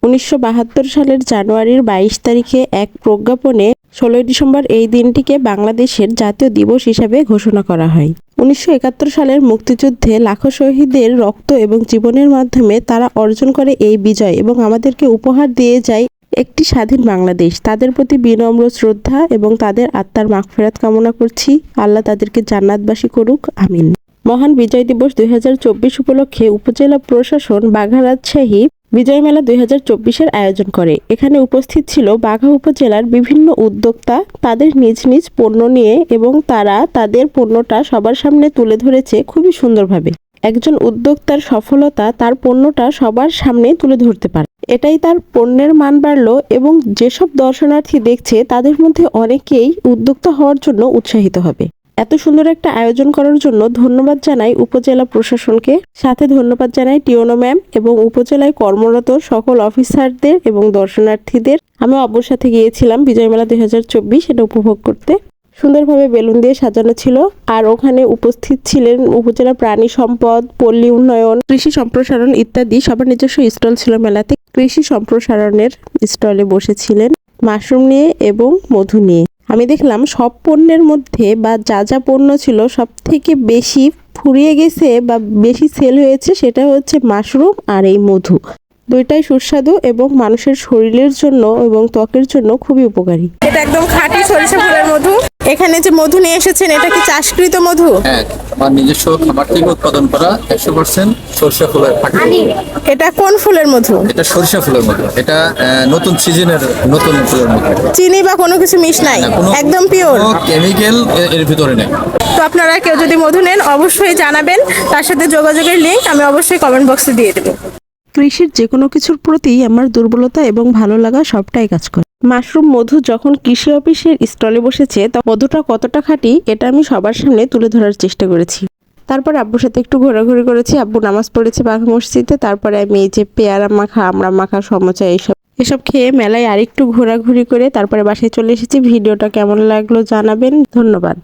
1972 সালের জানুয়ারির 22 তারিখে এক প্রজ্ঞাপনে 16 ডিসেম্বর এই দিনটিকে বাংলাদেশের জাতীয় দিবস হিসাবে ঘোষণা করা হয়। 1971 সালের মুক্তিযুদ্ধে লাখো শহীদের রক্ত এবং জীবনের মাধ্যমে তারা অর্জন করে এই বিজয় এবং আমাদেরকে উপহার দিয়ে যায় একটি স্বাধীন বাংলাদেশ। তাদের প্রতি বিনম্র শ্রদ্ধা এবং তাদের আত্মার মাগফিরাত কামনা করছি। আল্লাহ তাদেরকে জান্নাতবাসী করুক, আমিন। মহান বিজয় দিবস 2024 উপলক্ষে উপজেলা প্রশাসন বাঘা রাজশাহী বিজয় মেলা 2024-এর আয়োজন করে। এখানে উপস্থিত ছিল বাঘা উপজেলার বিভিন্ন উদ্যোক্তা তাদের নিজ নিজ পণ্য নিয়ে এবং তারা তাদের পণ্যটা সবার সামনে তুলে ধরেছে খুবই সুন্দরভাবে। একজন উদ্যোক্তার সফলতা তার পণ্যটা সবার সামনে তুলে ধরতে পারে, এটাই তার পণ্যের মান বাড়লো এবং যেসব দর্শনার্থী দেখছে তাদের মধ্যে অনেকেই উদ্যোক্তা হওয়ার জন্য উৎসাহিত হবে। এত সুন্দর একটা আয়োজন করার জন্য ধন্যবাদ জানাই উপজেলা প্রশাসনকে, সাথে ধন্যবাদ জানাই টিওনো ম্যাম এবং উপজেলায় কর্মরত সকল অফিসারদের এবং দর্শনার্থীদের। আমি অব্বুর সাথে গিয়েছিলাম বিজয় মেলা 2024 এটা উপভোগ করতে। সুন্দরভাবে বেলুন দিয়ে সাজানো ছিল আর ওখানে উপস্থিত ছিলেন উপজেলা প্রাণী সম্পদ, পল্লী উন্নয়ন, কৃষি সম্প্রসারণ ইত্যাদি সবার নিজস্ব স্টল ছিল মেলাতে। কৃষি সম্প্রসারণের স্টলে বসেছিলেন মাশরুম নিয়ে এবং মধু নিয়ে। আমি দেখলাম সব পণ্যের মধ্যে বা যা যা পণ্য ছিল সব থেকে বেশি ফুরিয়ে গেছে বা বেশি সেল হয়েছে সেটা হচ্ছে মাশরুম আর এই মধু। দুইটাই সুস্বাদু এবং মানুষের শরীরের জন্য এবং ত্বকের জন্য খুবই উপকারী। এটা একদম খাঁটি সরিষা ফুলের মধু। এখানে যে মধু নিয়ে এসেছেন এটা কি চাষকৃত মধু? হ্যাঁ, আমার নিজস্ব খামার থেকে উৎপাদন করা 100% সরিষা ফুলের খাঁটি। এটা কোন ফুলের মধু? এটা সরিষা ফুলের মধু। এটা নতুন সিজনের নতুন ফুলের মধু। চিনি বা কোনো কিছু মিশ নাই, একদম পিওর, কোনো কেমিক্যাল এর ভিতরে নেই। তো আপনারা কেউ যদি মধু নেন অবশ্যই জানাবেন, তার সাথে যোগাযোগের লিংক আমি অবশ্যই কমেন্ট বক্সে দিয়ে দেব। কৃষির যে কোনো কিছুর প্রতি আমার দুর্বলতা এবং ভালো লাগা সবটাই কাজ করে। মাশরুম মধু যখন কৃষি অফিসের স্টলে বসেছে তখন মধুটা কতটা খাঁটি এটা আমি সবার সামনে তুলে ধরার চেষ্টা করেছি। তারপর আব্বুর সাথে একটু ঘোরাঘুরি করেছি। আব্বু নামাজ পড়েছে বাঘা মসজিদে। তারপরে আমি এই যে পেয়ারা মাখা, আমড়া মাখা, সমোচা এসব খেয়ে মেলায় আরেকটু ঘোরাঘুরি করে তারপরে বাসায় চলে এসেছি। ভিডিওটা কেমন লাগলো জানাবেন। ধন্যবাদ।